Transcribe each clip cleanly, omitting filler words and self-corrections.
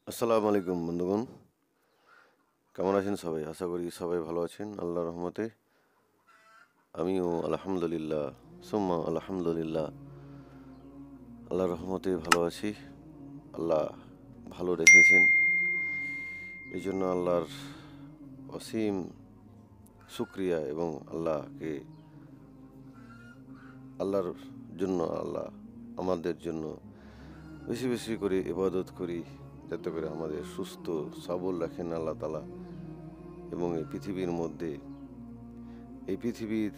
আসসালামু আলাইকুম বন্ধুগণ। কেমন আছেন সবাই? আশা করি সবাই ভালো আছেন আল্লাহর রহমতে। আমিও আলহামদুলিল্লাহ সুম্মা আলহামদুলিল্লাহ আল্লাহর রহমতে ভালো আছি। আল্লাহ ভালো রেখেছেন, এই জন্য আল্লাহর অসীম শুক্রিয়া এবং আল্লাহর জন্য আল্লাহ আমাদের জন্য বেশি বেশি করে ইবাদত করি, যাতে করে আমাদের সুস্থ সবল রাখেন আল্লাহ তাআলা। এবং এই পৃথিবীর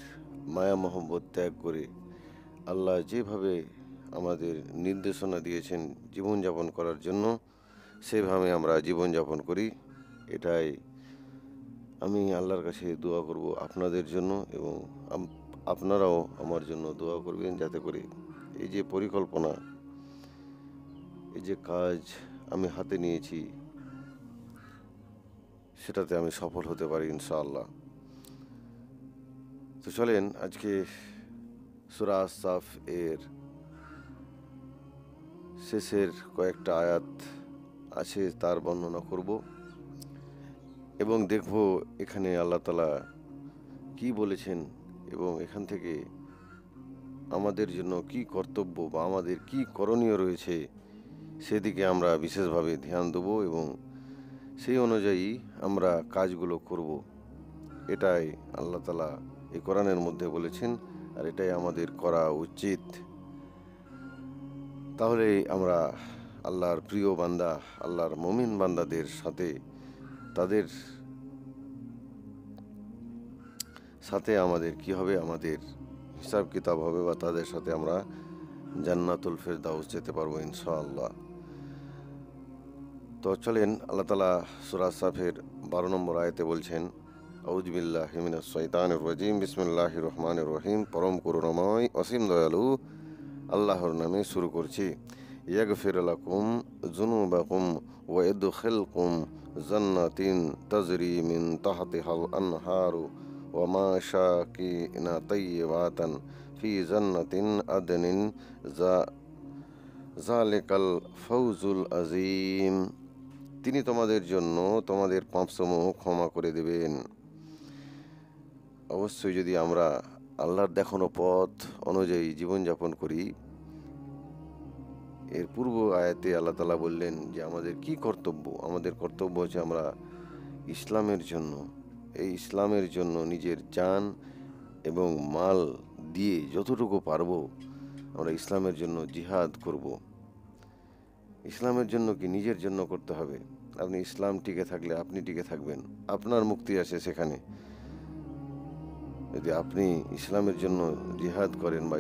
মায়া মহব্বত ত্যাগ করে আল্লাহ যেভাবে আমাদের নির্দেশনা দিয়েছেন জীবনযাপন করার জন্য, সেভাবে আমরা জীবনযাপন করি। এটাই আমি আল্লাহর কাছে দোয়া করব আপনাদের জন্য, এবং আপনারাও আমার জন্য দোয়া করবেন, যাতে করে এই যে পরিকল্পনা, এই যে কাজ আমি হাতে নিয়েছি, সেটাতে আমি সফল হতে পারি ইনশাআল্লাহ। তো চলেন আজকে সূরা আস-সাফ এর শেষের কয়েকটা আয়াত আছে, তার বর্ণনা করব এবং দেখব এখানে আল্লাহ তাআলা কি বলেছেন, এবং এখান থেকে আমাদের জন্য কি কর্তব্য বা আমাদের কি করণীয় রয়েছে, সেদিকে আমরা বিশেষভাবে ধ্যান দেব এবং সেই অনুযায়ী আমরা কাজগুলো করব। এটাই আল্লাহ তাআলা এই কোরআনের মধ্যে বলেছেন, আর এটাই আমাদের করা উচিত। তাহলে আমরা আল্লাহর প্রিয় বান্দা, আল্লাহর মুমিন বান্দাদের তাদের সাথে আমাদের কি হবে, আমাদের হিসাব কিতাব হবে, বা তাদের সাথে আমরা জান্নাতুল ফেরদাউস যেতে পারবো ইনশাআল্লাহ। তো চলেন, আল্লাহ তাআলা সূরা সাফের 12 নম্বর আয়াতে বলছেন, আউযু বিল্লাহি মিনাশ শাইতানির রাজিম, বিসমিল্লাহির রহমানির রহিম। পরম করুণাময় অসীম দয়ালু আল্লাহর নামে শুরু করছি। ইয়াগফির লাকুম যুনুবাকুম ওয়া ইয়াদখিলকুম জান্নাতিন তাজরি মিন তাহতিহাল আনহারু ওয়া মাশাকিন তাইয়্যিবাতান ফি জান্নাতিন আদনিন যালিকাল ফাওজুল আযীম। তিনি তোমাদের জন্য তোমাদের পাপসমূহ ক্ষমা করে দেবেন। অবশ্যই যদি আমরা আল্লাহর দেখানো পথ অনুযায়ী জীবনযাপন করি। এর পূর্ব আয়াতে আল্লাহ তাআলা বললেন যে আমাদের কি কর্তব্য। আমাদের কর্তব্য হচ্ছে আমরা ইসলামের জন্য নিজের জান এবং মাল দিয়ে যতটুকু পারবো আমরা ইসলামের জন্য জিহাদ করব। ইসলামের জন্য কি নিজের জন্য করতে হবে? আপনি ইসলাম টিকে থাকলে আপনি টিকে থাকবেন, আপনার মুক্তি আছে সেখানে। যদি আপনি ইসলামের জন্য জিহাদ করেন বা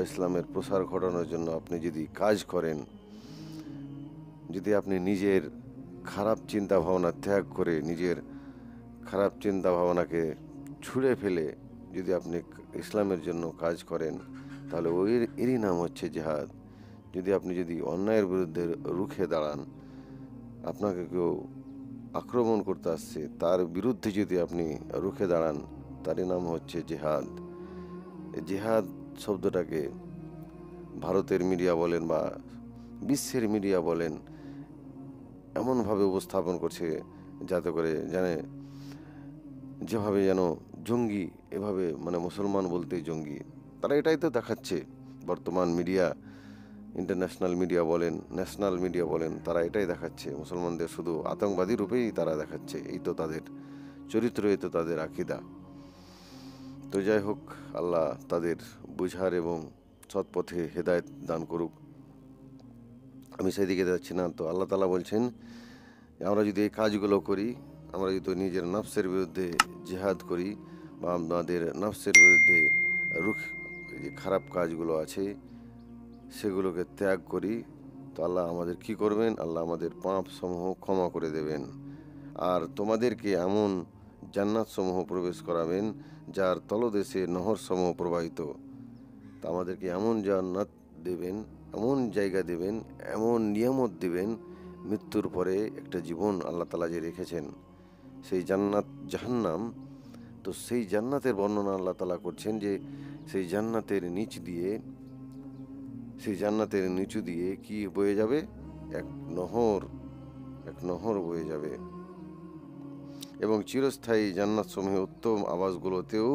ইসলামের প্রসার ঘটানোর জন্য আপনি যদি কাজ করেন, যদি আপনি নিজের খারাপ চিন্তা ভাবনা ত্যাগ করে নিজের খারাপ চিন্তা ভাবনাকে ছুঁড়ে ফেলে যদি আপনি ইসলামের জন্য কাজ করেন, তাহলে এরই নাম হচ্ছে জিহাদ। যদি অন্যায়ের বিরুদ্ধে রুখে দাঁড়ান, আপনাকে কেউ আক্রমণ করতে আসছে, তার বিরুদ্ধে যদি আপনি রুখে দাঁড়ান, তারই নাম হচ্ছে জিহাদ। জিহাদ শব্দটাকে ভারতের মিডিয়া বলেন বা বিশ্বের মিডিয়া বলেন, এমনভাবে উপস্থাপন করছে যাতে করে যেভাবে যেন জঙ্গি, এভাবে মানে মুসলমান বলতেই জঙ্গি। তারা এটাই তো দেখাচ্ছে। বর্তমান মিডিয়া, ইন্টারন্যাশনাল মিডিয়া বলেন, ন্যাশনাল মিডিয়া বলেন, তারা এটাই দেখাচ্ছে, মুসলমানদের শুধু আতঙ্কবাদী রূপেই তারা দেখাচ্ছে। এই তো তাদের চরিত্র, এই তো তাদের আকীদা। তো যাই হোক, আল্লাহ তাদের বুঝার এবং সৎ পথে হেদায়েত দান করুক। আমি সেদিকে যাচ্ছি না। তো আল্লাহ তাআলা বলছেন, আমরা যদি এই কাজগুলো করি, আমরা যদি নিজের নফসের বিরুদ্ধে জিহাদ করি বা আমাদের নফসের বিরুদ্ধে যে খারাপ কাজগুলো আছে সেগুলোকে ত্যাগ করি, তো আল্লাহ আমাদের কি করবেন? আল্লাহ আমাদের পাপ সমূহ ক্ষমা করে দেবেন, আর তোমাদেরকে এমন জান্নাত সমূহ প্রবেশ করাবেন যার তলদেশে নহর সমূহ প্রবাহিত। তা আমাদেরকে এমন জান্নাত দেবেন, এমন জায়গা দেবেন, এমন নিয়ামত দেবেন, মৃত্যুর পরে একটা জীবন আল্লাহ তাআলা যে রেখেছেন, সেই জান্নাত জাহান্নাম। তো সেই জান্নাতের বর্ণনা আল্লাহ তাআলা করছেন যে সেই জান্নাতের নিচ দিয়ে সেই জান্নাতের নিচু দিয়ে কি বয়ে যাবে? এক নহর, এক নহর বয়ে যাবে। এবং চিরস্থায়ী জান্নাতসমূহে উত্তম আবাসগুলোতেও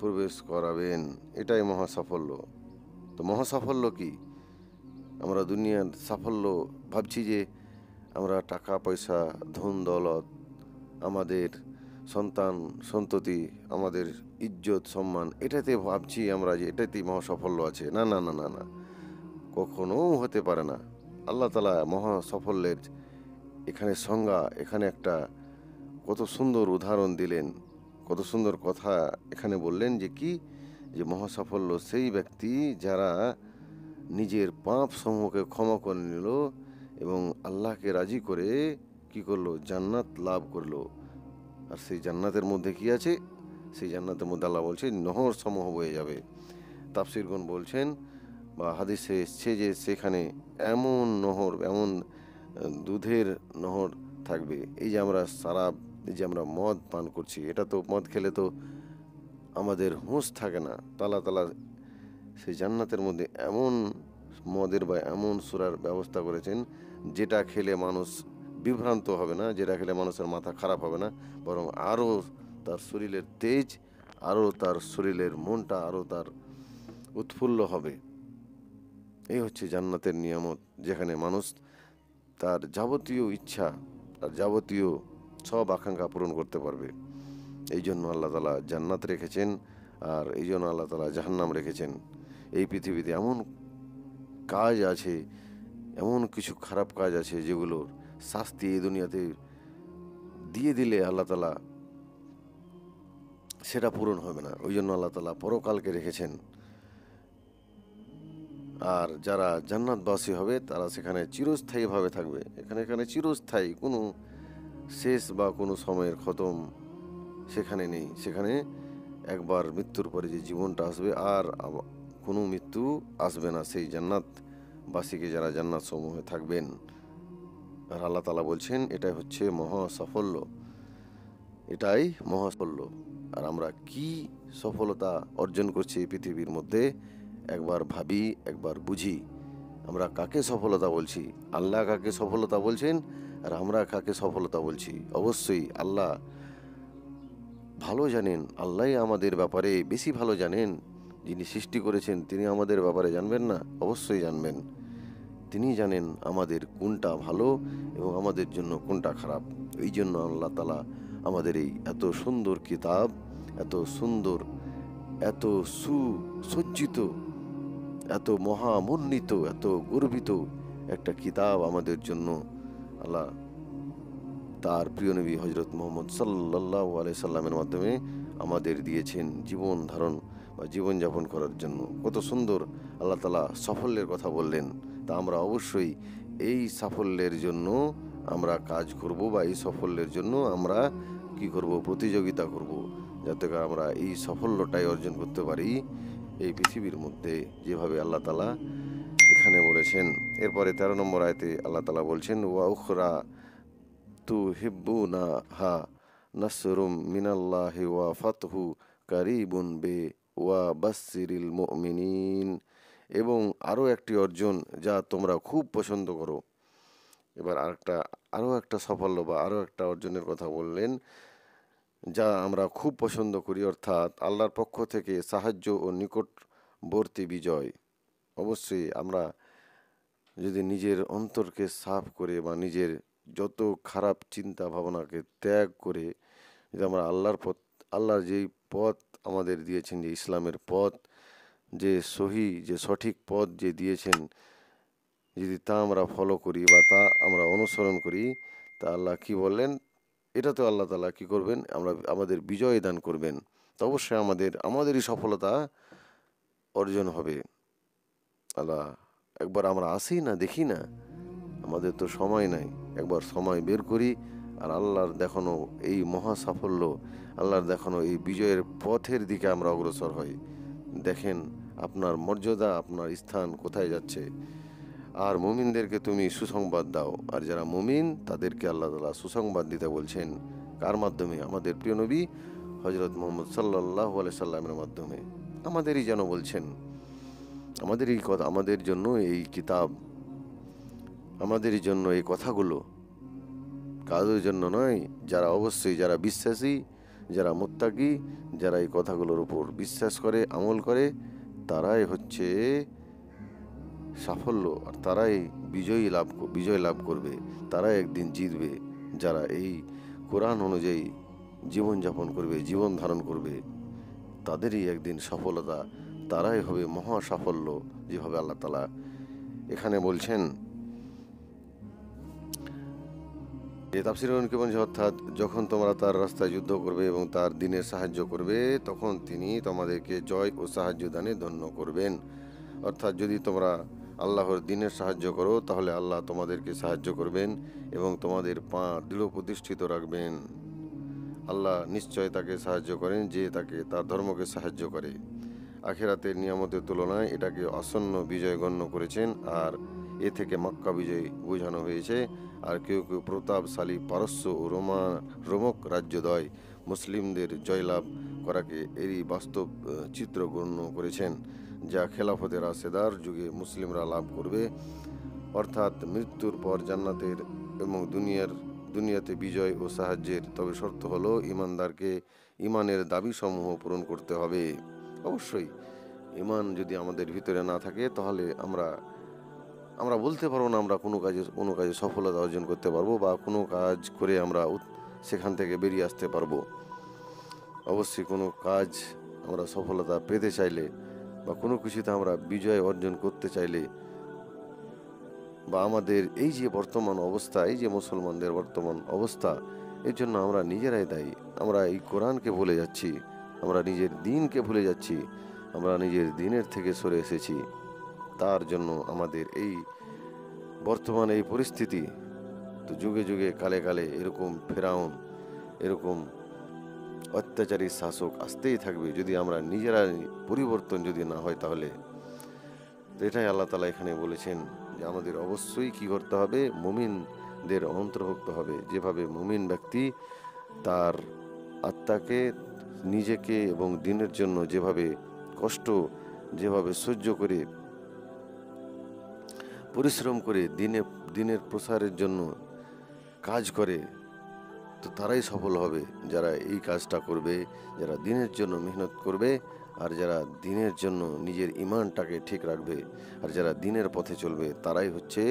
প্রবেশ করাবেন। এটাই মহা সাফল্য। তো মহা সাফল্য কি? আমরা দুনিয়ার সাফল্য ভাবছি যে আমরা টাকা পয়সা, ধন দৌলত, আমাদের সন্তান সন্ততি, আমাদের ইজ্জত সম্মান, এটাতে ভাবছি আমরা যে এটাতেই মহা সাফল্য আছে। না না না না না, কখনো হতে পারে না। আল্লাহ তাআলা মহা সাফল্যের এখানে সংজ্ঞা, এখানে একটা কত সুন্দর উদাহরণ দিলেন, কত সুন্দর কথা এখানে বললেন যে কি, যে মহা সাফল্য সেই ব্যক্তি যারা নিজের পাপ সমূহকে ক্ষমা করে নিল এবং আল্লাহকে রাজি করে কি করলো? জান্নাত লাভ করলো। আর সেই জান্নাতের মধ্যে কি আছে? সেই জান্নাতের মধ্যে আল্লাহ বলছে নহর সমূহ বয়ে যাবে। তাফসীরগণ বলছেন বা হাদিসে এসছে যে সেখানে এমন নহর, এমন দুধের নহর থাকবে। এই যে আমরা সারাব, এই যে আমরা মদ পান করছি, এটা তো মদ খেলে তো আমাদের হুঁশ থাকে না। তাআলা তাআলা সেই জান্নাতের মধ্যে এমন মদের বা এমন সুরার ব্যবস্থা করেছেন যেটা খেলে মানুষ বিভ্রান্ত হবে না, যেটা খেলে মানুষের মাথা খারাপ হবে না, বরং আরও তার শরীরের তেজ, আরও তার শরীরের মনটা আরও তার উৎফুল্ল হবে। এই হচ্ছে জান্নাতের নিয়ামত, যেখানে মানুষ তার যাবতীয় ইচ্ছা, তার যাবতীয় সব আকাঙ্ক্ষা পূরণ করতে পারবে। এই জন্য আল্লাহ তাআলা জান্নাত রেখেছেন, আর এই জন্য আল্লাহ তাআলা জাহান্নাম রেখেছেন। এই পৃথিবীতে এমন কাজ আছে, এমন কিছু খারাপ কাজ আছে যেগুলোর শাস্তি এই দুনিয়াতে দিয়ে দিলে আল্লাহ তাআলা সেটা পূরণ হবে না। ওই জন্য আল্লাহ তাআলা পরকালকে রেখেছেন। আর যারা জান্নাতবাসী হবে তারা সেখানে চিরস্থায়ীভাবে থাকবে। এখানে চিরস্থায়ী কোনো শেষ বা কোনো সময়ের খতম সেখানে নেই। সেখানে একবার মৃত্যুর পরে যে জীবনটা আসবে আর কোনো মৃত্যু আসবে না সেই জান্নাতবাসীকে যারা জান্নাত সমূহে থাকবেন। আর আল্লাহ তাআলা বলছেন এটাই হচ্ছে মহা সাফল্য, এটাই মহা সাফল্য। আর আমরা কি সফলতা অর্জন করছি এই পৃথিবীর মধ্যে একবার ভাবি, একবার বুঝি। আমরা কাকে সফলতা বলছি? আল্লাহ কাকে সফলতা বলছেন আর আমরা কাকে সফলতা বলছি? অবশ্যই আল্লাহ ভালো জানেন, আল্লাহই আমাদের ব্যাপারে বেশি ভালো জানেন। যিনি সৃষ্টি করেছেন তিনি আমাদের ব্যাপারে জানবেন না? অবশ্যই জানবেন। তিনি জানেন আমাদের কোনটা ভালো এবং আমাদের জন্য কোনটা খারাপ। এই জন্য আল্লাহ তাআলা আমাদের এই এত সুন্দর কিতাব, এত সুন্দর, এত সুসজ্জিত, এত মহামণ্ডিত, এত গর্বিত একটা কিতাব আমাদের জন্য আল্লাহ তার প্রিয় নবী হযরত মুহাম্মদ সাল্লাল্লাহু আলাইহি সাল্লামের মাধ্যমে আমাদের দিয়েছেন জীবন ধারণ বা জীবনযাপন করার জন্য। কত সুন্দর আল্লাহ তাআলা সাফল্যের কথা বললেন। তা আমরা অবশ্যই এই সাফল্যের জন্য আমরা কাজ করব বা এই সাফল্যের জন্য আমরা কি করব? প্রতিযোগিতা করব, যাতে করে আমরা এই সাফল্যটাই অর্জন করতে পারি এই পৃথিবীর মধ্যে, যেভাবে আল্লাহ তাআলা এখানে বলেছেন। এরপরে 13 নম্বর আয়াতে আল্লাহ তাআলা বলছেন ওয়া উখরা তুহিব্বুনাহা নাসরুম মিনাল্লাহি ওয়া ফাতহু কারিবুন ওয়া বাশশিরিল মুমিনিন। এবং আরও একটি অর্জন যা তোমরা খুব পছন্দ করো। এবার আরও একটা সাফল্য বা আরও একটা অর্জনের কথা বললেন যা আমরা খুব পছন্দ করি, অর্থাৎ আল্লাহর পক্ষ থেকে সাহায্য ও নিকটবর্তী বিজয়। অবশ্যই আমরা যদি নিজের অন্তরকে সাফ করে বা নিজের যত খারাপ চিন্তা ভাবনাকে ত্যাগ করে যদি আমরা আল্লাহর যেই পথ আমাদের দিয়েছেন, যে ইসলামের পথ, যে যে সঠিক পথ যে দিয়েছেন, যদি তা আমরা ফলো করি বা তা আমরা অনুসরণ করি, তা আল্লাহ কি বললেন? এটা তো আল্লাহ তাআলা কি করবেন? আমাদের বিজয় দান করবেন। তো অবশ্যই আমাদেরই সফলতা অর্জন হবে। আল্লাহ একবার আমরা আসি না, দেখি না, আমাদের তো সময় নাই, একবার সময় বের করি আর আল্লাহর দেখানো এই মহা সাফল্য, আল্লাহর দেখানো এই বিজয়ের পথের দিকে আমরা অগ্রসর হই। দেখেন আপনার মর্যাদা, আপনার স্থান কোথায় যাচ্ছে। আর মুমিনদেরকে তুমি সুসংবাদ দাও। আর যারা মুমিন তাদেরকে আল্লাহ তাআলা সুসংবাদ দিতে বলছেন। কার মাধ্যমে? আমাদের প্রিয় নবী হযরত মুহাম্মদ সাল্লাল্লাহু আলাইহি সাল্লামের মাধ্যমে আমাদেরই যেন বলছেন। আমাদের এই কথা, আমাদের জন্য এই কিতাব, আমাদের জন্য এই কথাগুলো, কারোর জন্য নয়। যারা অবশ্যই যারা বিশ্বাসী, যারা মুত্তাকি, যারা এই কথাগুলোর উপর বিশ্বাস করে, আমল করে, তারাই হচ্ছে সাফল্য, আর তারাই বিজয় লাভ করবে, তারাই একদিন জিতবে। যারা এই কোরআন অনুযায়ী জীবনযাপন করবে, জীবন ধারণ করবে, তাদেরই একদিন সফলতা, তারাই হবে মহা সাফল্য। যেভাবে আল্লাহ তাআলা এখানে বলছেন, এই তাফসীরে কি বলছে, অর্থাৎ যখন তোমরা তার রাস্তায় যুদ্ধ করবে এবং তার দ্বীনের সাহায্য করবে, তখন তিনি তোমাদেরকে জয় ও সাহায্য দানে ধন্য করবেন। অর্থাৎ যদি তোমরা আল্লাহর দ্বীনের সাহায্য করো, তাহলে আল্লাহ তোমাদেরকে সাহায্য করবেন এবং তোমাদের পা দৃঢ় প্রতিষ্ঠিত রাখবেন। আল্লাহ নিশ্চয় তাকে সাহায্য করেন যে তাকে তার ধর্মকে সাহায্য করে। আখিরাতের নিয়ামতের তুলনায় এটাকে আসন্ন বিজয় গণ্য করেছেন, আর এ থেকে মক্কা বিজয় বোঝানো হয়েছে। আর কেউ কেউ প্রতাপশালী পারস্য ও রোমক রাজ্যদ্বয় মুসলিমদের জয়লাভ করাকে এরই বাস্তব চিত্র গণ্য করেছেন, যা খেলাফতের রাশেদার যুগে মুসলিমরা লাভ করবে, অর্থাৎ মৃত্যুর পর জান্নাতের এবং দুনিয়াতে বিজয় ও সাহায্যের। তবে শর্ত হলো ইমানদারকে ইমানের দাবিসমূহ পূরণ করতে হবে। অবশ্যই ইমান যদি আমাদের ভিতরে না থাকে, তাহলে আমরা বলতে পারবো না আমরা কোনো কাজে সফলতা অর্জন করতে পারবো, বা কোনো কাজ করে আমরা সেখান থেকে বেরিয়ে আসতে পারবো। অবশ্যই কোনো কাজ আমরা সফলতা পেতে চাইলে, বা কোনো কিছুতে আমরা বিজয় অর্জন করতে চাইলে, বা আমাদের এই যে বর্তমান অবস্থা, এই যে মুসলমানদের বর্তমান অবস্থা, এর জন্য আমরা নিজেরাই দায়ী। আমরা এই কোরআনকে ভুলে যাচ্ছি, আমরা নিজের দ্বীনকে ভুলে যাচ্ছি, আমরা নিজের দ্বীনের থেকে সরে এসেছি। তার জন্য আমাদের এই বর্তমান এই পরিস্থিতি। তো যুগে যুগে কালে কালে এরকম ফেরাউন, এরকম অত্যাচারী শাসক আসতেই থাকবে, যদি আমরা নিজেরা পরিবর্তন যদি না হয় তাহলে। তো এটাই আল্লাহ তাআলা এখানে বলেছেন যে আমাদের অবশ্যই কি করতে হবে, মুমিনদের অন্তর্ভুক্ত হবে। যেভাবে মুমিন ব্যক্তি তার আত্মাকে, নিজেকে এবং দ্বীনের জন্য যেভাবে কষ্ট, যেভাবে সহ্য করে, পরিশ্রম করে দ্বীনের প্রসারের জন্য কাজ করে, তো তারাই সফল হবে। যারা এই কাজটা করবে, যারা দ্বীনের জন্য মেহনত করবে, আর যারা দ্বীনের জন্য নিজের ইমানটাকে ঠিক রাখবে, আর যারা দ্বীনের পথে চলবে, তারাই হচ্ছে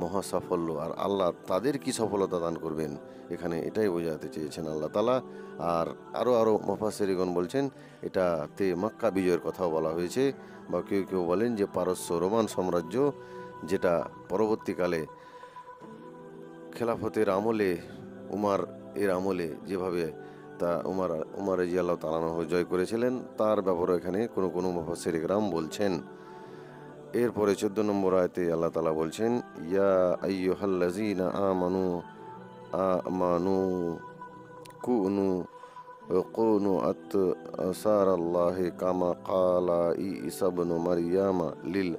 মহা সাফল্য। আর আল্লাহ তাদের কি সফলতা দান করবেন, এখানে এটাই বোঝাতে চেয়েছেন আল্লাহ তাআলা। আর আরও মুফাসসিরিগণ বলছেন এটাতে মক্কা বিজয়ের কথাও বলা হয়েছে, বা কেউ কেউ বলেন যে পারস্য রোমান সাম্রাজ্য, যেটা পরবর্তীকালে খেলাফতের আমলে, উমার এর আমলে যেভাবে তা উমার রাদিয়াল্লাহু তাআলা আনহু জয় করেছিলেন, তার ব্যাপারে এখানে কোনো মুফাসসিরিকরাম বলছেন। এরপরে 14 নম্বর আয়াতে আল্লাহ তাআলা বলছেন, ইয়া আইয়ুহাল্লাযীনা আমানু কুনু আনসারাল্লাহি কামা ক্বালা ঈসা ইবনু মারইয়াম লিল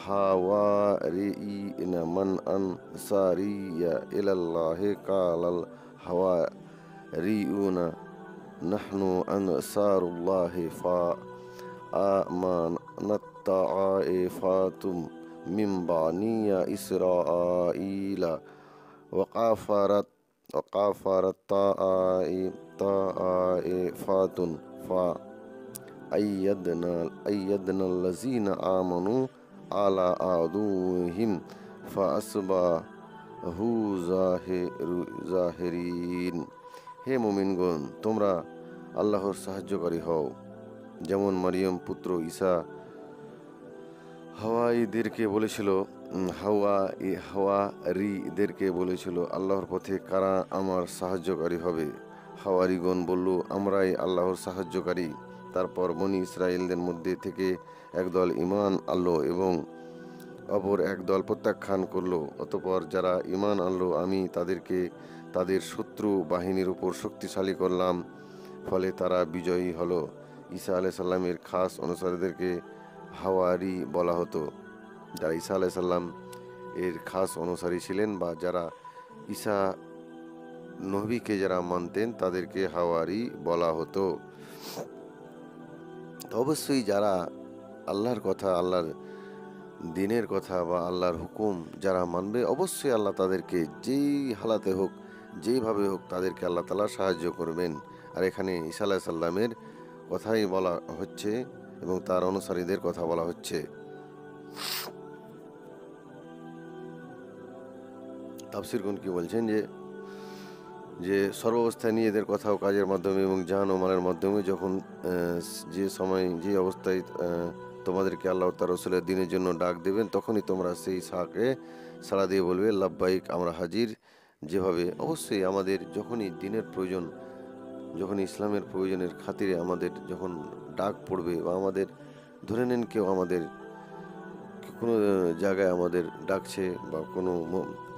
হাওয়ারিয়িনা মান আনসারিয়া ইলাল্লাহি ক্বালাল হাওয়ারিয়ুনা নাহনু আনসারুল্লাহি আমানাত তাইফাতুম মিন বানি ইসরাঈলা وقافرت طائفة فأيدنا الذين آمنوا على عدوهم فأصبحوا জাহিরিন। হে মুমিনগণ, তোমরা আল্লাহর সাহায্যকারী হও, যেমন মারিয়াম পুত্র ঈসা হাওয়ারীদেরকে বলেছিল, আল্লাহর পথে কারা আমার সাহায্যকারী হবে? হাওয়ারীগণ বলল, আমরাই আল্লাহর সাহায্যকারী। তারপর বনী ইসরাইলদের মধ্যে থেকে একদল ঈমান আনলো এবং অপর একদল প্রত্যাখ্যান করলো। অতঃপর যারা ঈমান আনলো, আমি তাদেরকে তাদের শত্রু বাহিনীর উপর শক্তিশালী করলাম, ফলে তারা বিজয়ী হলো। ঈসা আলাইহিস সালামের খাস অনুসারীদেরকে হাওয়ারি বলা হতো। যারা ঈসা আলাইহিস সালাম এর খাস অনুসারী ছিলেন, বা যারা ঈসা নবীকে যারা মানতেন, তাদেরকে হাওয়ারি বলা হতো। অবশ্যই যারা আল্লাহর কথা, আল্লাহর দিনের কথা বা আল্লাহর হুকুম যারা মানবে, অবশ্যই আল্লাহ তাদেরকে যেই হালাতে হোক, যেইভাবে হোক, তাদেরকে আল্লাহ তাআলা সাহায্য করবেন। আর এখানে ঈসা আলাইহিস সালামের কথাই বলা হচ্ছে এবং তার অনুসারীদের কথা বলা হচ্ছে। তাফসীরগণ কি বলছেন যে যে সর্বাবস্থায় নিজেদের কথা ও কাজের মাধ্যমে এবং জান ও মালের মাধ্যমে যখন যে সময় যে অবস্থায় তোমাদেরকে আল্লাহ তার রসুলের দিনের জন্য ডাক দেবেন, তখনই তোমরা সেই সাকে সাড়া দিয়ে বলবে লাব্বাইক, আমরা হাজির। যেভাবে অবশ্যই আমাদের যখনই দিনের প্রয়োজন, যখন ইসলামের প্রয়োজনের খাতিরে আমাদের যখন ডাক পড়বে, বা আমাদের ধরে নেন কেউ আমাদের কোনো জায়গায় আমাদের ডাকছে, বা কোনো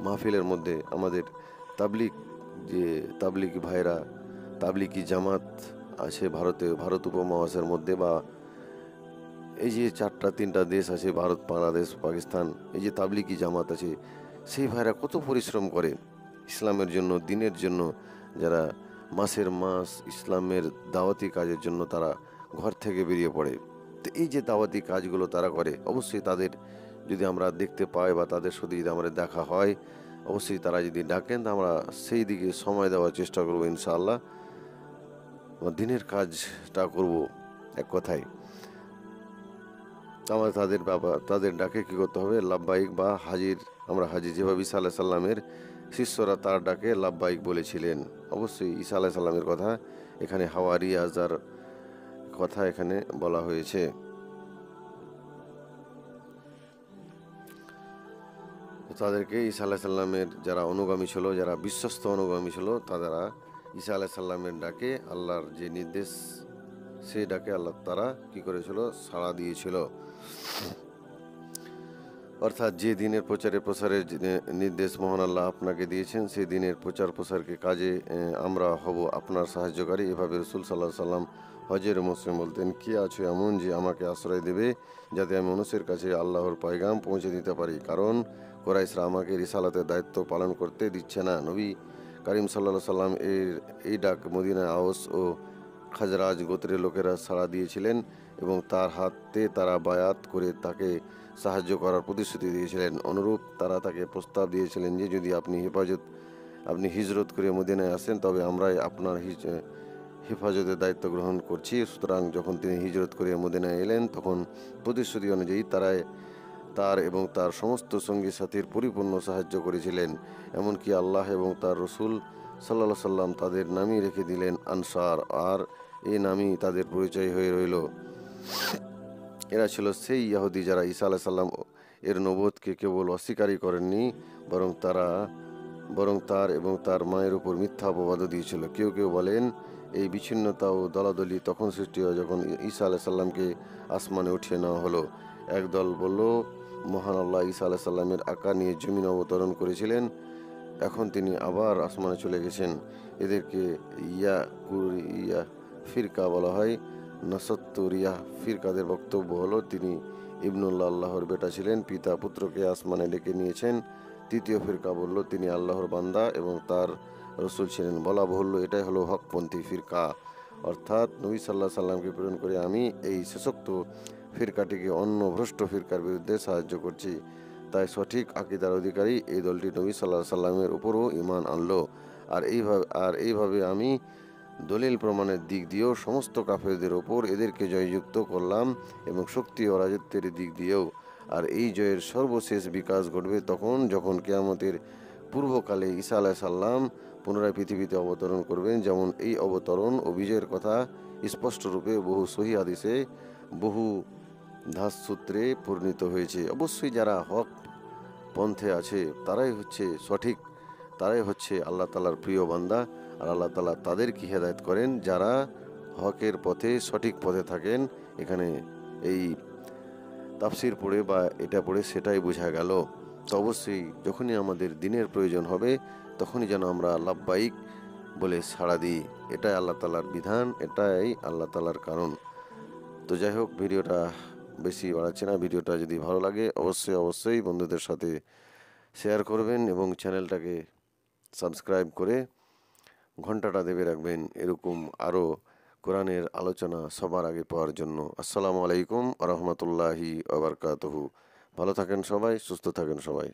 মাহফিলের মধ্যে আমাদের তাবলিগ, যে তাবলিগি ভাইরা, তাবলিগি জামাত আছে ভারত উপমহাদেশের মধ্যে, বা এই যে 4-3টা দেশ আছে, ভারত, বাংলাদেশ, পাকিস্তান, এই যে তাবলিগি জামাত আছে, সেই ভাইরা কত পরিশ্রম করে ইসলামের জন্য, দিনের জন্য। যারা মাসের মাস ইসলামের দাওয়াতি কাজের জন্য তারা ঘর থেকে বেরিয়ে পড়ে। তো এই যে দাওয়াতি কাজগুলো তারা করে, অবশ্যই তাদের যদি আমরা দেখতে পাই বা তাদের সাথে যদি আমাদের দেখা হয়, অবশ্যই তারা যদি ডাকেন, তা আমরা সেই দিকে সময় দেওয়ার চেষ্টা করবো ইনশাআল্লাহ। দিনের কাজটা করব এক কথায়। আমরা তাদের ডাকে কী করতে হবে? লাব্বাইক বা হাজির, আমরা হাজির। যেভাবে ঈসা আলাইহিস সালামের শিষ্যরা তার ডাকে লাব্বাইক বলেছিলেন, অবশ্যই ঈসা আলাইহিস সালামের কথা এখানে হাওয়ারি আজার কথা এখানে বলা হয়েছে। তাদেরকে ঈসা আলাইহিস সালামের যারা অনুগামী ছিল, যারা বিশ্বস্ত অনুগামী ছিল, তারা ঈসা আলাইহিস সালামের ডাকে, আল্লাহর যে নির্দেশ, সেই ডাকে আল্লাহ তারা কি করেছিল? সাড়া দিয়েছিল। অর্থাৎ যে দিনের প্রচারে প্রসারের নির্দেশ মহান আল্লাহ আপনাকে দিয়েছেন, সেই দিনের প্রচার প্রসারকে কাজে আমরা হব আপনার সাহায্যকারী। এভাবে রসুল সাল্লাহ সাল্লাম হজের মৌসুমে বলতেন, কি আছো এমন যে আমাকে আশ্রয় দেবে, যাতে আমি মানুষের কাছে আল্লাহর পয়গাম পৌঁছে দিতে পারি, কারণ কোরাইশরা আমাকে রিসালাতের দায়িত্ব পালন করতে দিচ্ছে না। নবী করিম সাল্লাল্লাহু সাল্লাম এই ডাক মদিনায় আওস ও খাজরাজ গোত্রের লোকেরা সাড়া দিয়েছিলেন এবং তার হাতে তারা বায়াত করে তাকে সাহায্য করার প্রতিশ্রুতি দিয়েছিলেন। অনুরূপ তারা তাকে প্রস্তাব দিয়েছিলেন যে যদি আপনি হিজরত করে মদিনায় আসেন, তবে আমরাই আপনার হেফাজতের দায়িত্ব গ্রহণ করছি। সুতরাং যখন তিনি হিজরত করে মদিনায় এলেন, তখন প্রতিশ্রুতি অনুযায়ী তার এবং তার সমস্ত সঙ্গী সাথীর পরিপূর্ণ সাহায্য করেছিলেন। এমনকি আল্লাহ এবং তার রসুল সাল্লাল্লাহু সাল্লাম তাদের নামই রেখে দিলেন আনসার, আর এই নামই তাদের পরিচয় হয়ে রইল। এরা ছিল সেই ইহুদি যারা ঈসা আলাইহিস সালাম এর নবুয়তকে কেবল অস্বীকারই করেননি, বরং তার এবং তার মায়ের উপর মিথ্যা অপবাদও দিয়েছিল। কেউ কেউ বলেন এই বিচ্ছিন্নতা ও দলাদলি তখন সৃষ্টি হয় যখন ঈসা আলাইহিস সালামকে আসমানে উঠিয়ে নেওয়া হলো। একদল বলল মহান আল্লাহ ঈসা আলাইহিস সালামের আকার নিয়ে জমিন অবতরণ করেছিলেন, এখন তিনি আবার আসমানে চলে গেছেন। এদেরকে ইয়া ফিরকা বলা হয়। নাসাত্তুরিয়া ফিরকাদের বক্তব্য হলো তিনি ইবনুল্লাহ, আল্লাহর বেটা ছিলেন, পিতা পুত্রকে আসমানে ডেকে নিয়েছেন। তৃতীয় ফিরকা বলল তিনি আল্লাহর বান্দা এবং তার রসুল ছিলেন। বলা বহুল্য এটাই হলো হকপন্থী ফিরকা, অর্থাৎ নবী সাল্লাহ সাল্লামকে প্রেরণ করে আমি এই শেষোক্ত ফিরকাটিকে অন্য ভ্রষ্ট ফিরকার বিরুদ্ধে সাহায্য করছি। তাই সঠিক আকিদার অধিকারী এই দলটি নবী সাল্লাহ সাল্লামের উপরও ঈমান আনলো। আর এইভাবে আমি দলিল প্রমাণের দিক দিয়েও সমস্ত কাফেরদের ওপর এদেরকে জয়যুক্ত করলাম এবং শক্তি ও রাজত্বের দিক দিয়েও। আর এই জয়ের সর্বশেষ বিকাশ ঘটবে তখন যখন কিয়ামতের পূর্বকালে ঈসা আলাইহিস সালাম পুনরায় পৃথিবীতে অবতরণ করবেন। যেমন এই অবতরণ ও বিজয়ের কথা স্পষ্টরূপে বহু সহিহ হাদিসে, বহু ধাসসূত্রে পরিণত হয়েছে। অবশ্যই যারা হক পন্থে আছে তারাই হচ্ছে সঠিক, তারাই হচ্ছে আল্লাহ তাআলার প্রিয় বান্দা। আর আল্লাহ তাআলা তাদেরকে হেদায়েত করেন যারা হকের পথে, সঠিক পথে থাকেন। এখানে এই তাফসির পড়ে বা এটা পড়ে সেটাই বোঝা গেল। তো অবশ্যই যখনই আমাদের দিনের প্রয়োজন হবে, তখনই যেন আমরা লাব্বাইক বলে সাড়া দিই। এটাই আল্লাহ তাআলার বিধান, এটাই আল্লাহ তাআলার কারণ। তো যাই হোক, ভিডিওটা বেশি বাড়াচ্ছি না। ভিডিওটা যদি ভালো লাগে অবশ্যই বন্ধুদের সাথে শেয়ার করবেন এবং চ্যানেলটাকে সাবস্ক্রাইব করে ঘন্টাটা দেবে রাখবেন। এরকম আরও কোরআনের আলোচনা সবার আগে পাওয়ার জন্য। আসসালামু আলাইকুম আ রহমতুল্লাহি আবরকাতহু। ভালো থাকেন সবাই, সুস্থ থাকেন সবাই।